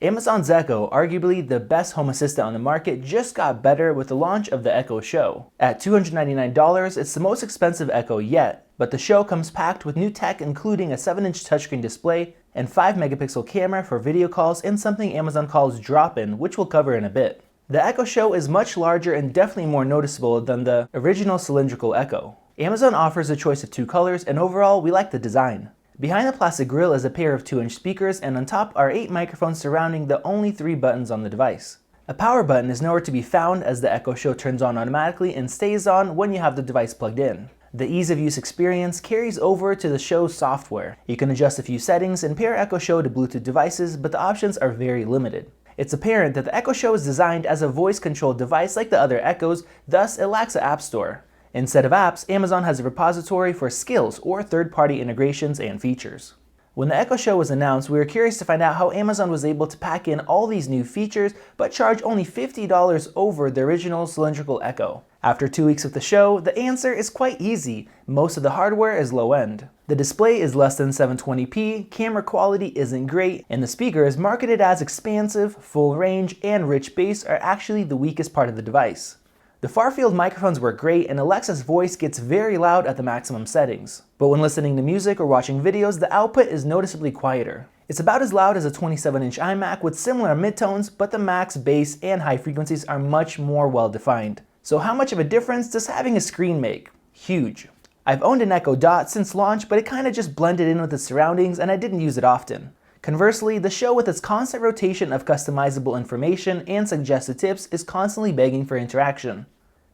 Amazon's Echo, arguably the best home assistant on the market, just got better with the launch of the Echo Show. At $299, it's the most expensive Echo yet, but the Show comes packed with new tech including a 7-inch touchscreen display and 5-megapixel camera for video calls and something Amazon calls drop-in, which we'll cover in a bit. The Echo Show is much larger and definitely more noticeable than the original cylindrical Echo. Amazon offers a choice of 2 colors, and overall we like the design. Behind the plastic grille is a pair of 2-inch speakers, and on top are 8 microphones surrounding the only 3 buttons on the device. A power button is nowhere to be found as the Echo Show turns on automatically and stays on when you have the device plugged in. The ease of use experience carries over to the Show's software. You can adjust a few settings and pair Echo Show to Bluetooth devices, but the options are very limited. It's apparent that the Echo Show is designed as a voice-controlled device like the other Echoes, thus it lacks an app store. Instead of apps, Amazon has a repository for skills or third-party integrations and features. When the Echo Show was announced, we were curious to find out how Amazon was able to pack in all these new features but charge only $50 over the original cylindrical Echo. After 2 weeks of the show, the answer is quite easy. Most of the hardware is low-end. The display is less than 720p, camera quality isn't great, and the speakers, marketed as expansive, full range, and rich bass, are actually the weakest part of the device. The far-field microphones work great, and Alexa's voice gets very loud at the maximum settings. But when listening to music or watching videos, the output is noticeably quieter. It's about as loud as a 27-inch iMac with similar midtones, but the max, bass, and high frequencies are much more well-defined. So how much of a difference does having a screen make? Huge. I've owned an Echo Dot since launch, but it kinda just blended in with its surroundings and I didn't use it often. Conversely, the Show with its constant rotation of customizable information and suggested tips is constantly begging for interaction.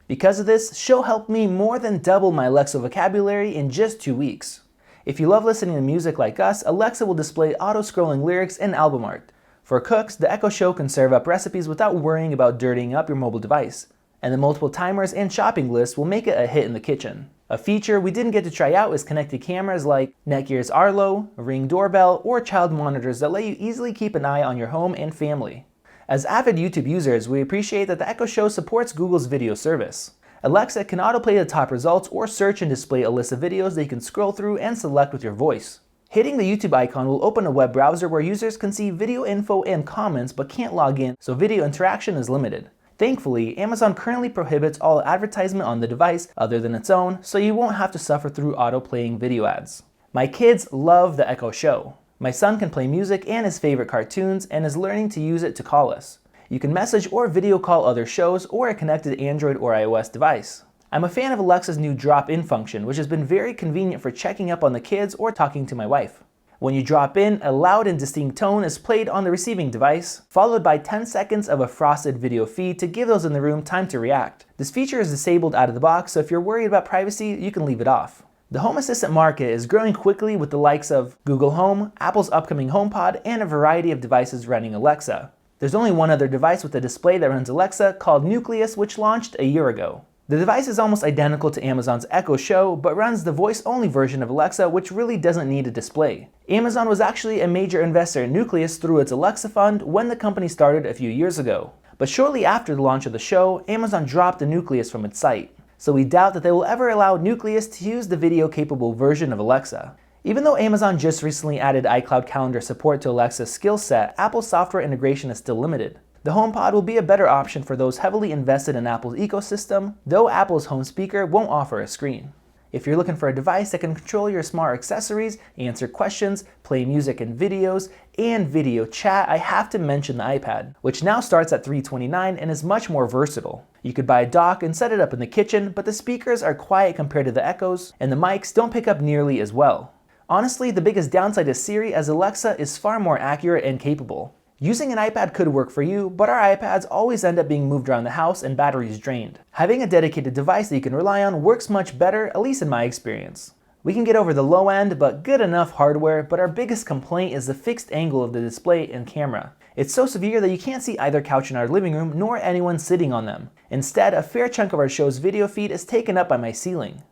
Because of this, Show helped me more than double my Alexa vocabulary in just 2 weeks. If you love listening to music like us, Alexa will display auto-scrolling lyrics and album art. For cooks, the Echo Show can serve up recipes without worrying about dirtying up your mobile device. And the multiple timers and shopping lists will make it a hit in the kitchen. A feature we didn't get to try out is connected cameras like Netgear's Arlo, Ring doorbell, or child monitors that let you easily keep an eye on your home and family. As avid YouTube users, we appreciate that the Echo Show supports Google's video service. Alexa can autoplay the top results or search and display a list of videos that you can scroll through and select with your voice. Hitting the YouTube icon will open a web browser where users can see video info and comments but can't log in, so video interaction is limited. Thankfully, Amazon currently prohibits all advertisement on the device other than its own, so you won't have to suffer through auto-playing video ads. My kids love the Echo Show. My son can play music and his favorite cartoons and is learning to use it to call us. You can message or video call other shows or a connected Android or iOS device. I'm a fan of Alexa's new drop-in function, which has been very convenient for checking up on the kids or talking to my wife. When you drop in, a loud and distinct tone is played on the receiving device, followed by 10 seconds of a frosted video feed to give those in the room time to react. This feature is disabled out of the box, so if you're worried about privacy, you can leave it off. The home assistant market is growing quickly with the likes of Google Home, Apple's upcoming HomePod, and a variety of devices running Alexa. There's only one other device with a display that runs Alexa called Nucleus, which launched a year ago. The device is almost identical to Amazon's Echo Show, but runs the voice-only version of Alexa, which really doesn't need a display. Amazon was actually a major investor in Nucleus through its Alexa fund when the company started a few years ago. But shortly after the launch of the show, Amazon dropped the Nucleus from its site. So we doubt that they will ever allow Nucleus to use the video-capable version of Alexa. Even though Amazon just recently added iCloud Calendar support to Alexa's skill set, Apple's software integration is still limited. The HomePod will be a better option for those heavily invested in Apple's ecosystem, though Apple's home speaker won't offer a screen. If you're looking for a device that can control your smart accessories, answer questions, play music and videos, and video chat, I have to mention the iPad, which now starts at $329 and is much more versatile. You could buy a dock and set it up in the kitchen, but the speakers are quiet compared to the Echoes, and the mics don't pick up nearly as well. Honestly, the biggest downside is Siri, as Alexa is far more accurate and capable. Using an iPad could work for you, but our iPads always end up being moved around the house and batteries drained. Having a dedicated device that you can rely on works much better, at least in my experience. We can get over the low end but good enough hardware, but our biggest complaint is the fixed angle of the display and camera. It's so severe that you can't see either couch in our living room nor anyone sitting on them. Instead, a fair chunk of our show's video feed is taken up by my ceiling.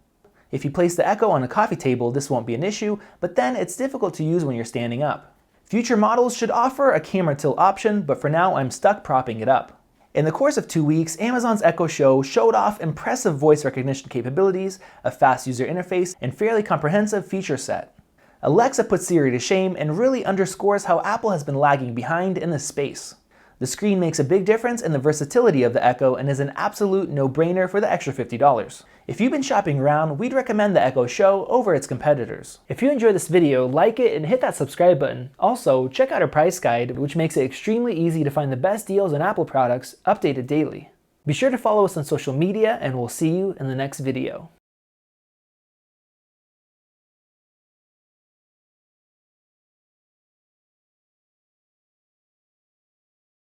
If you place the Echo on a coffee table, this won't be an issue, but then it's difficult to use when you're standing up. Future models should offer a camera tilt option, but for now I'm stuck propping it up. In the course of 2 weeks, Amazon's Echo Show showed off impressive voice recognition capabilities, a fast user interface, and fairly comprehensive feature set. Alexa puts Siri to shame and really underscores how Apple has been lagging behind in this space. The screen makes a big difference in the versatility of the Echo and is an absolute no-brainer for the extra $50. If you've been shopping around, we'd recommend the Echo Show over its competitors. If you enjoyed this video, like it and hit that subscribe button. Also, check out our price guide, which makes it extremely easy to find the best deals on Apple products, updated daily. Be sure to follow us on social media, and we'll see you in the next video.